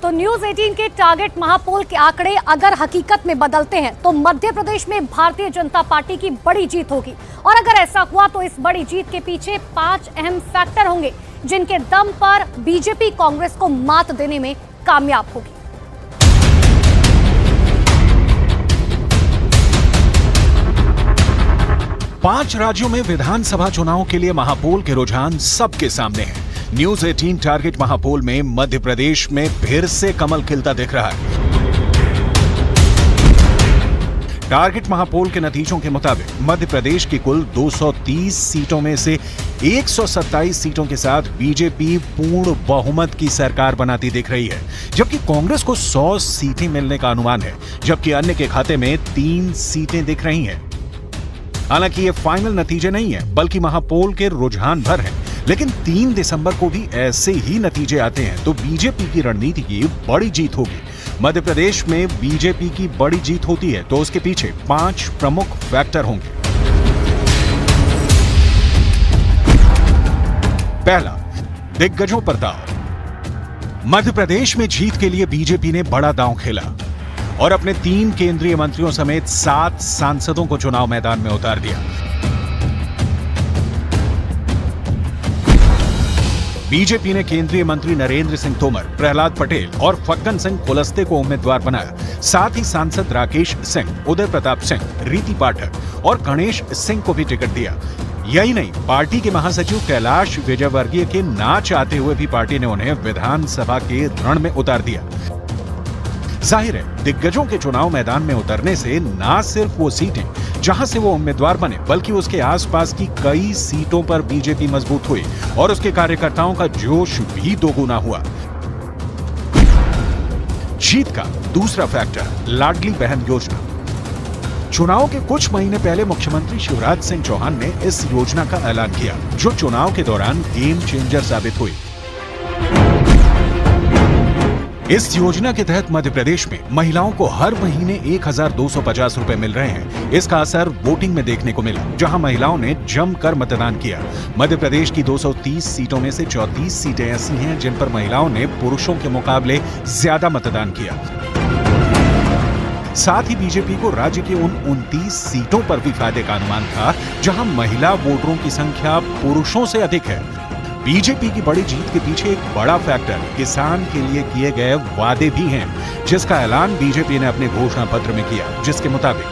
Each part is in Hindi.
तो न्यूज 18 के टारगेट महापोल के आंकड़े अगर हकीकत में बदलते हैं तो मध्य प्रदेश में भारतीय जनता पार्टी की बड़ी जीत होगी। और अगर ऐसा हुआ तो इस बड़ी जीत के पीछे 5 अहम फैक्टर होंगे जिनके दम पर बीजेपी कांग्रेस को मात देने में कामयाब होगी। पांच राज्यों में विधानसभा चुनाव के लिए महापोल के रुझान सबके सामने हैं। न्यूज 18 टारगेट महापोल में मध्य प्रदेश में फिर से कमल खिलता दिख रहा है। टारगेट महापोल के नतीजों के मुताबिक मध्य प्रदेश की कुल 230 सीटों में से 127 सीटों के साथ बीजेपी पूर्ण बहुमत की सरकार बनाती दिख रही है, जबकि कांग्रेस को 100 सीटें मिलने का अनुमान है, जबकि अन्य के खाते में 3 सीटें दिख रही हैं। हालांकि ये फाइनल नतीजे नहीं है, बल्कि महापोल के रुझान भर हैं। लेकिन 3 दिसंबर को भी ऐसे ही नतीजे आते हैं तो बीजेपी की रणनीति की बड़ी जीत होगी। मध्य प्रदेश में बीजेपी की बड़ी जीत होती है तो उसके पीछे 5 प्रमुख फैक्टर होंगे। पहला, दिग्गजों पर दांव। मध्य प्रदेश में जीत के लिए बीजेपी ने बड़ा दांव खेला और अपने 3 केंद्रीय मंत्रियों समेत 7 सांसदों को चुनाव मैदान में उतार दिया। बीजेपी ने केंद्रीय मंत्री नरेंद्र सिंह तोमर, प्रहलाद पटेल और फग्गन सिंह कुलस्ते को उम्मीदवार बनाया। साथ ही सांसद राकेश सिंह, उदय प्रताप सिंह, रीति पाठक और गणेश सिंह को भी टिकट दिया। यही नहीं, पार्टी के महासचिव कैलाश विजयवर्गीय के ना चाहते हुए भी पार्टी ने उन्हें विधानसभा के रण में उतार दिया। जाहिर है, दिग्गजों के चुनाव मैदान में उतरने से ना सिर्फ वो सीटें जहां से वो उम्मीदवार बने, बल्कि उसके आसपास की कई सीटों पर बीजेपी मजबूत हुई और उसके कार्यकर्ताओं का जोश भी दोगुना हुआ। जीत का दूसरा फैक्टर, लाडली बहन योजना। चुनाव के कुछ महीने पहले मुख्यमंत्री शिवराज सिंह चौहान ने इस योजना का ऐलान किया, जो चुनाव के दौरान गेम चेंजर साबित हुई। इस योजना के तहत मध्य प्रदेश में महिलाओं को हर महीने 1250 रुपए मिल रहे हैं। इसका असर वोटिंग में देखने को मिला, जहां महिलाओं ने जमकर मतदान किया। मध्य प्रदेश की 230 सीटों में से 34 सीटें ऐसी हैं जिन पर महिलाओं ने पुरुषों के मुकाबले ज्यादा मतदान किया। साथ ही बीजेपी को राज्य की उन 29 सीटों पर भी फायदे का अनुमान था जहां महिला वोटरों की संख्या पुरुषों से अधिक है। बीजेपी की बड़ी जीत के पीछे एक बड़ा फैक्टर किसान के लिए किए गए वादे भी हैं, जिसका ऐलान बीजेपी ने अपने घोषणा पत्र में किया, जिसके मुताबिक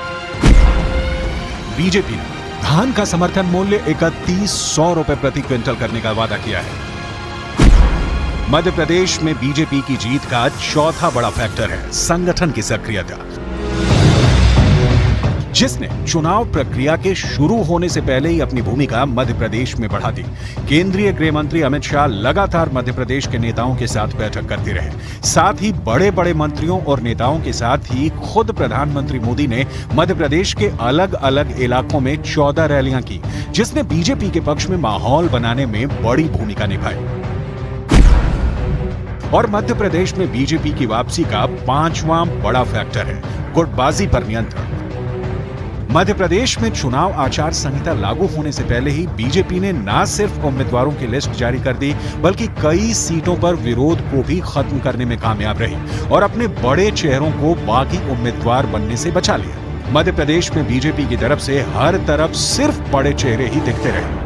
बीजेपी ने धान का समर्थन मूल्य 3100 रुपए प्रति क्विंटल करने का वादा किया है। मध्य प्रदेश में बीजेपी की जीत का चौथा बड़ा फैक्टर है संगठन की सक्रियता, जिसने चुनाव प्रक्रिया के शुरू होने से पहले ही अपनी भूमिका मध्य प्रदेश में बढ़ा दी। केंद्रीय गृह मंत्री अमित शाह लगातार मध्य प्रदेश के नेताओं के साथ बैठक करते रहे। साथ ही बड़े बड़े मंत्रियों और नेताओं के साथ ही खुद प्रधानमंत्री मोदी ने मध्य प्रदेश के अलग अलग इलाकों में 14 रैलियां की, जिसने बीजेपी के पक्ष में माहौल बनाने में बड़ी भूमिका निभाई। और मध्य प्रदेश में बीजेपी की वापसी का 5वां बड़ा फैक्टर है गुटबाजी पर नियंत्रण। मध्य प्रदेश में चुनाव आचार संहिता लागू होने से पहले ही बीजेपी ने न सिर्फ उम्मीदवारों की लिस्ट जारी कर दी, बल्कि कई सीटों पर विरोध को भी खत्म करने में कामयाब रही और अपने बड़े चेहरों को बागी उम्मीदवार बनने से बचा लिया। मध्य प्रदेश में बीजेपी की तरफ से हर तरफ सिर्फ बड़े चेहरे ही दिखते रहे,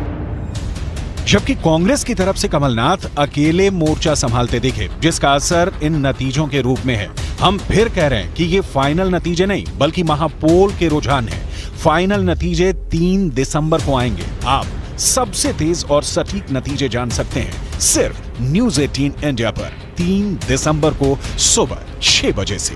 जबकि कांग्रेस की तरफ से कमलनाथ अकेले मोर्चा संभालते दिखे, जिसका असर इन नतीजों के रूप में है। हम फिर कह रहे हैं कि ये फाइनल नतीजे नहीं, बल्कि महापोल के रुझान हैं। फाइनल नतीजे 3 दिसंबर को आएंगे। आप सबसे तेज और सटीक नतीजे जान सकते हैं सिर्फ न्यूज 18 इंडिया पर 3 दिसंबर को सुबह 6 बजे से।